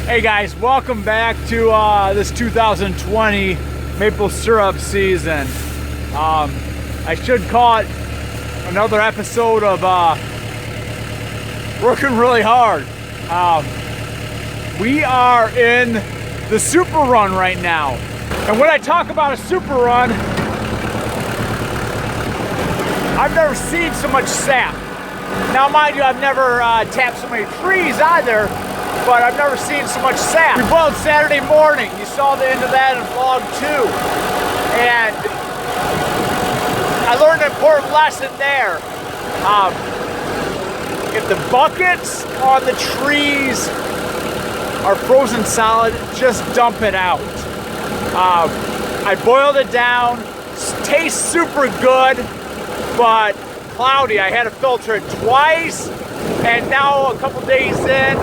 Hey guys, welcome back to this 2020 maple syrup season. I should call it another episode of working really hard. We are in the super run right now. And when I talk about a super run, I've never seen so much sap. Now mind you, I've never tapped so many trees either, but I've never seen so much sap. We boiled Saturday morning. You saw the end of that in vlog 2. And I learned an important lesson there. If the buckets on the trees are frozen solid, just dump it out. I boiled it down. Tastes super good, but cloudy. I had to filter it twice, and now a couple days in,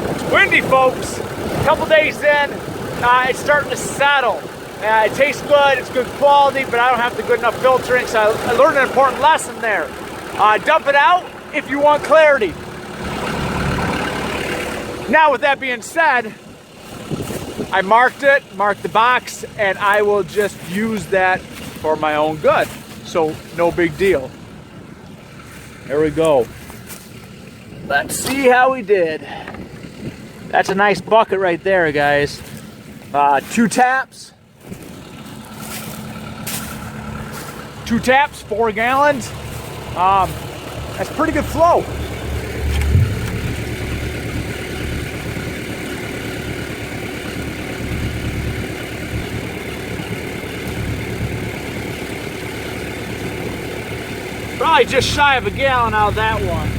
it's windy, folks. A couple days in, it's starting to settle. It tastes good, it's good quality, but I don't have the good enough filtering, so I learned an important lesson there. Dump it out if you want clarity. Now, with that being said, I marked the box, and I will just use that for my own good. So, no big deal. There we go. Let's see how we did. That's a nice bucket right there, guys. 2 taps. 2 taps, 4 gallons. That's pretty good flow. Probably just shy of a gallon out of that one.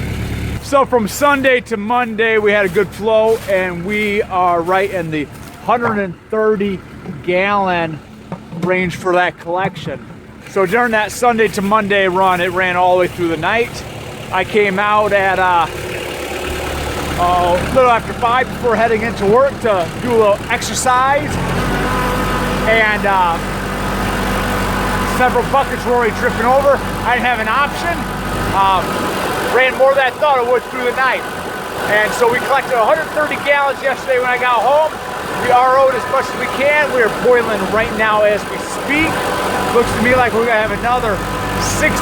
So from Sunday to Monday, we had a good flow, and we are right in the 130 gallon range for that collection. So during that Sunday to Monday run, it ran all the way through the night. I came out at a little after 5 before heading into work to do a little exercise, and several buckets were already dripping over. I didn't have an option. Ran more than I thought it would through the night. And so we collected 130 gallons yesterday when I got home. We RO'd as much as we can. We are boiling right now as we speak. Looks to me like we're gonna have another 60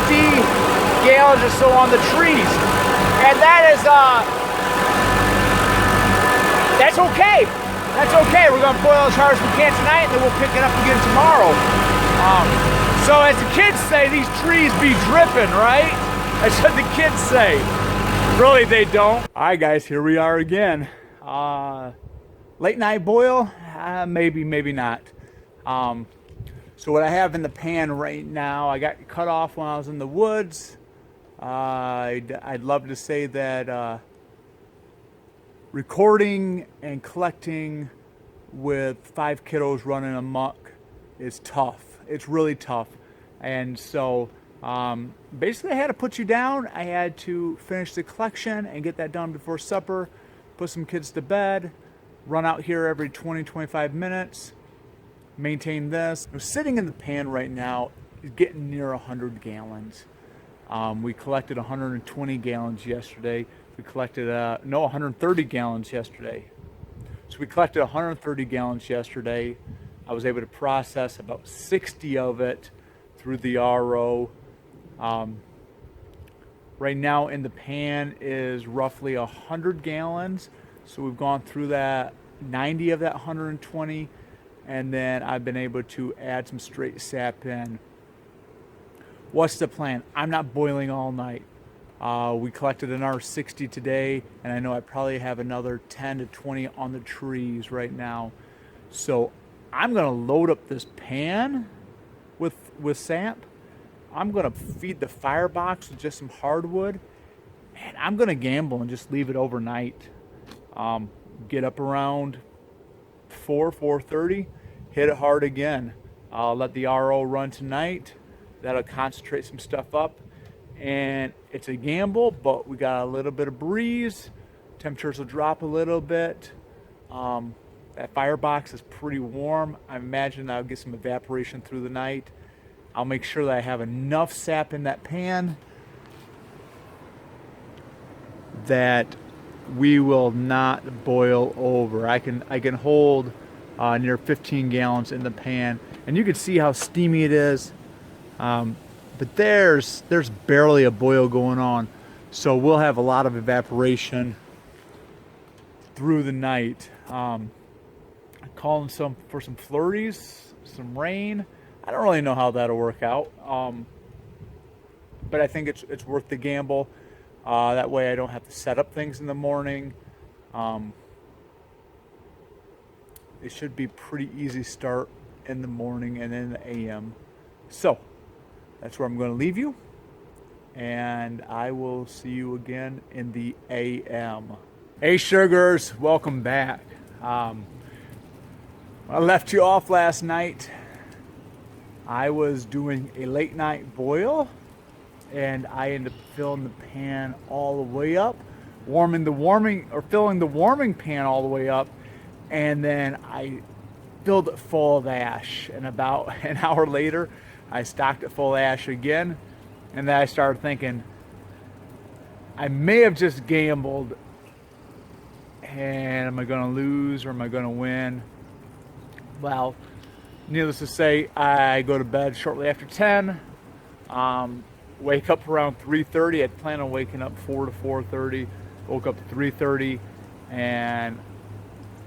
gallons or so on the trees. And that is, that's okay. That's okay. We're gonna boil as hard as we can tonight, and then we'll pick it up again tomorrow. So as the kids say, these trees be dripping, right? That's what the kids say. Really, they don't. All right, guys, here we are again. Late night boil? Maybe, maybe not. So what I have in the pan right now, I got cut off when I was in the woods. I'd love to say that recording and collecting with 5 kiddos running amok is tough. It's really tough. And so basically I had to put you down. I had to finish the collection and get that done before supper, put some kids to bed, run out here every 20-25 minutes, maintain this. I'm sitting in the pan right now, getting near 100 gallons. We collected 120 gallons yesterday. We collected 130 gallons yesterday. So we collected 130 gallons yesterday. I was able to process about 60 of it through the RO. Right now in the pan is roughly 100 gallons. So we've gone through that, 90 of that 120, and then I've been able to add some straight sap in. What's the plan? I'm not boiling all night. We collected another 60 today, and I know I probably have another 10 to 20 on the trees right now. So I'm gonna load up this pan with sap. I'm gonna feed the firebox with just some hardwood, and I'm gonna gamble and just leave it overnight. Get up around 4:30, hit it hard again. I'll let the RO run tonight. That'll concentrate some stuff up, and it's a gamble, but we got a little bit of breeze. Temperatures will drop a little bit. That firebox is pretty warm. I imagine I'll get some evaporation through the night. I'll make sure that I have enough sap in that pan that we will not boil over. I can hold near 15 gallons in the pan, and you can see how steamy it is. But there's barely a boil going on, so we'll have a lot of evaporation through the night. Calling for some flurries, some rain. I don't really know how that'll work out, but I think it's worth the gamble. That way I don't have to set up things in the morning. It should be pretty easy start in the morning and in the AM. So that's where I'm going to leave you, and I will see you again in the AM. Hey sugars, welcome back. I left you off last night. I was doing a late night boil, and I ended up filling the pan all the way up, filling the warming pan all the way up, and then I filled it full of ash. And about an hour later, I stocked it full of ash again, and then I started thinking, I may have just gambled, and am I going to lose or am I going to win? Well, needless to say, I go to bed shortly after 10, wake up around 3:30. I'd planned on waking up 4 to 4:30, woke up to 3:30, and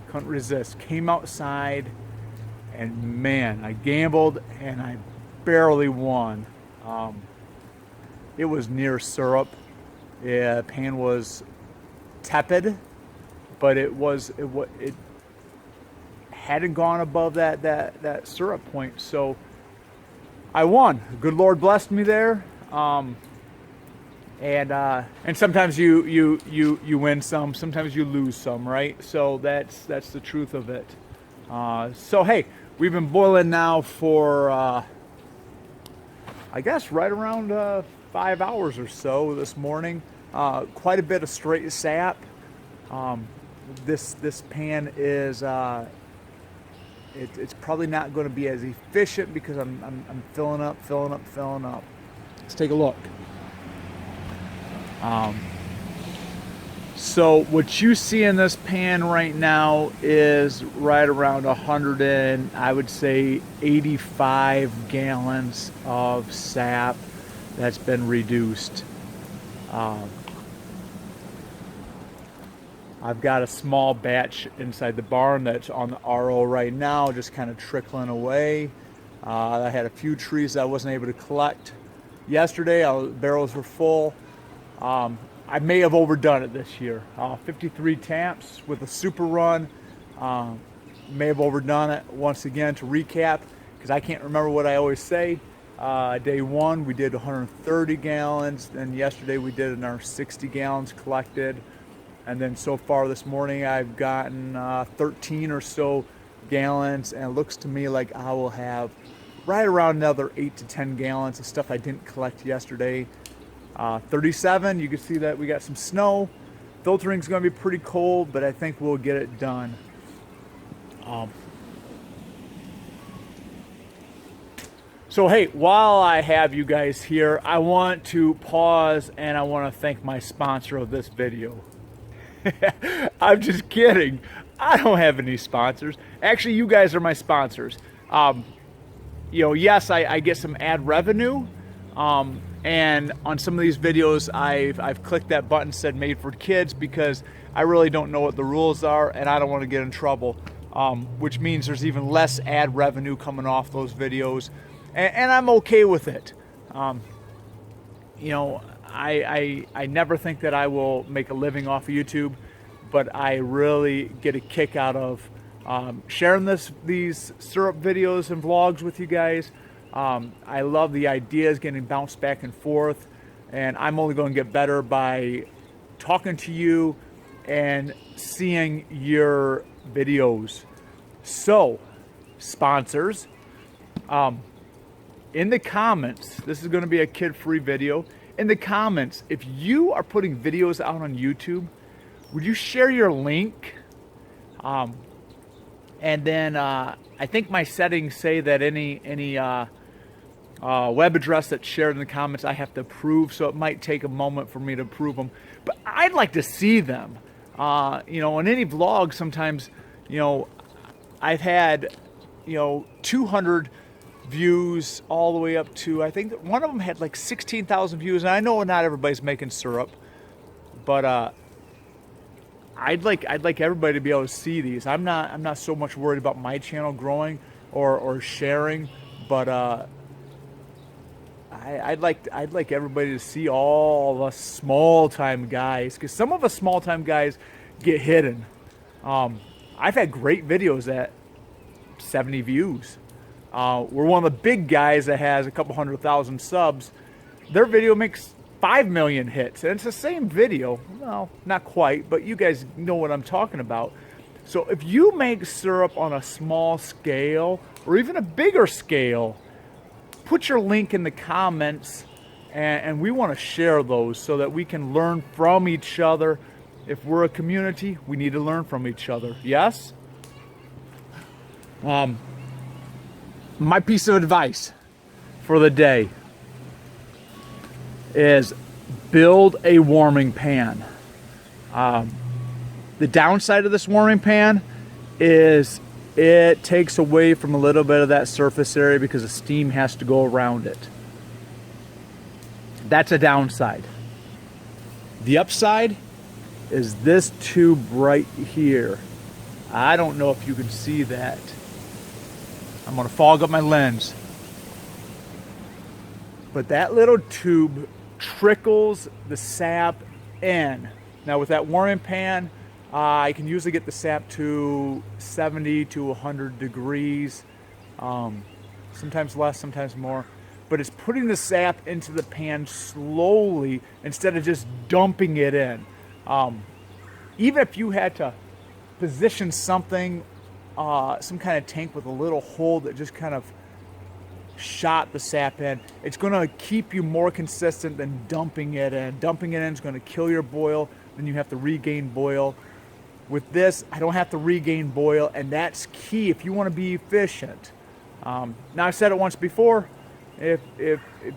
couldn't resist. Came outside, and man, I gambled, and I barely won. It was near syrup. Yeah, the pan was tepid, but it hadn't gone above that syrup point, so I won. Good Lord blessed me there. And sometimes you win some, sometimes you lose some, right? So that's the truth of it. So hey, we've been boiling now for I guess right around 5 hours or so this morning. Quite a bit of straight sap. This pan is it's probably not going to be as efficient because I'm filling up. Let's take a look. So what you see in this pan right now is right around 100 and I would say 85 gallons of sap that's been reduced. I've got a small batch inside the barn that's on the RO right now, just kind of trickling away. I had a few trees that I wasn't able to collect yesterday. Barrels were full. I may have overdone it this year. 53 taps with a super run. May have overdone it. Once again, to recap, because I can't remember what I always say. Day one, we did 130 gallons. Then yesterday, we did another 60 gallons collected. And then so far this morning, I've gotten 13 or so gallons. And it looks to me like I will have right around another 8 to 10 gallons of stuff I didn't collect yesterday. 37, you can see that we got some snow. Filtering's going to be pretty cold, but I think we'll get it done. So hey, while I have you guys here, I want to pause and I want to thank my sponsor of this video. I'm just kidding. I don't have any sponsors. Actually, you guys are my sponsors. Yes, I get some ad revenue. And on some of these videos, I've clicked that button said made for kids because I really don't know what the rules are and I don't want to get in trouble, which means there's even less ad revenue coming off those videos, and I'm okay with it. I never think that I will make a living off of YouTube, but I really get a kick out of sharing these syrup videos and vlogs with you guys. I love the ideas getting bounced back and forth, and I'm only going to get better by talking to you and seeing your videos. So, sponsors, in the comments, this is going to be a kid-free video. In the comments, if you are putting videos out on YouTube, would you share your link? And then I think my settings say that any web address that's shared in the comments I have to approve, so it might take a moment for me to approve them. But I'd like to see them. You know, in any vlog, sometimes, you know, I've had, you know, 200 views all the way up to, I think that one of them had like 16,000 views. And I know not everybody's making syrup, but I'd like everybody to be able to see these. I'm not so much worried about my channel growing or sharing, but I'd like everybody to see all the small time guys, because some of us small time guys get hidden. I've had great videos at 70 views. We're one of the big guys that has a couple 100,000 subs. Their video makes 5 million hits, and it's the same video. Well, not quite, but you guys know what I'm talking about. So if you make syrup on a small scale or even a bigger scale, put your link in the comments, and we want to share those so that we can learn from each other. If we're a community, we need to learn from each other. Yes? My piece of advice for the day is build a warming pan. The downside of this warming pan is it takes away from a little bit of that surface area because the steam has to go around it. That's a downside. The upside is this tube right here. I don't know if you can see that. I'm gonna fog up my lens. But that little tube trickles the sap in. Now with that warming pan, I can usually get the sap to 70 to 100 degrees. Sometimes less, sometimes more. But it's putting the sap into the pan slowly instead of just dumping it in. Even if you had to position something, some kind of tank with a little hole that just kind of shot the sap in, it's going to keep you more consistent than dumping it in. Dumping it in is going to kill your boil, then you have to regain boil. With this, I don't have to regain boil, and that's key if you want to be efficient. Now, I've said it once before, if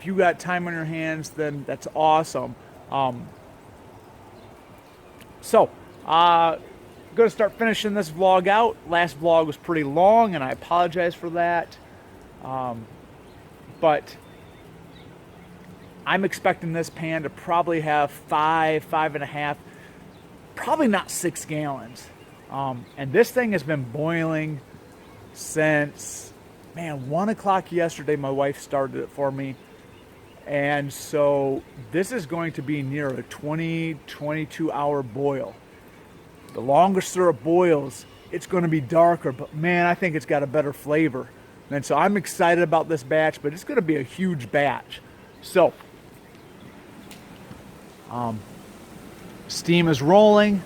you got time on your hands, then that's awesome. So, I'm going to start finishing this vlog out. Last vlog was pretty long, and I apologize for that. But I'm expecting this pan to probably have 5.5, probably not 6 gallons. And this thing has been boiling since, man, 1 o'clock yesterday. My wife started it for me. And so this is going to be near a 22 hour boil. The longer syrup boils, it's going to be darker, but man, I think it's got a better flavor. And so I'm excited about this batch, but it's going to be a huge batch. So, steam is rolling.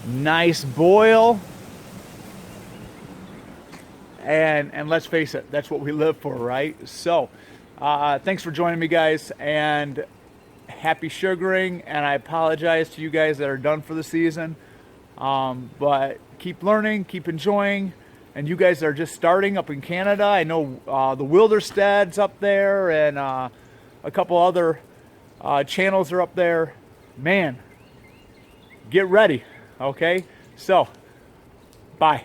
Nice boil. And let's face it, that's what we live for, right? So, thanks for joining me, guys, and happy sugaring. And I apologize to you guys that are done for the season. But keep learning, keep enjoying. And you guys are just starting up in Canada. I know the Wildersteads up there, and a couple other channels are up there. Man, get ready, okay? So, bye.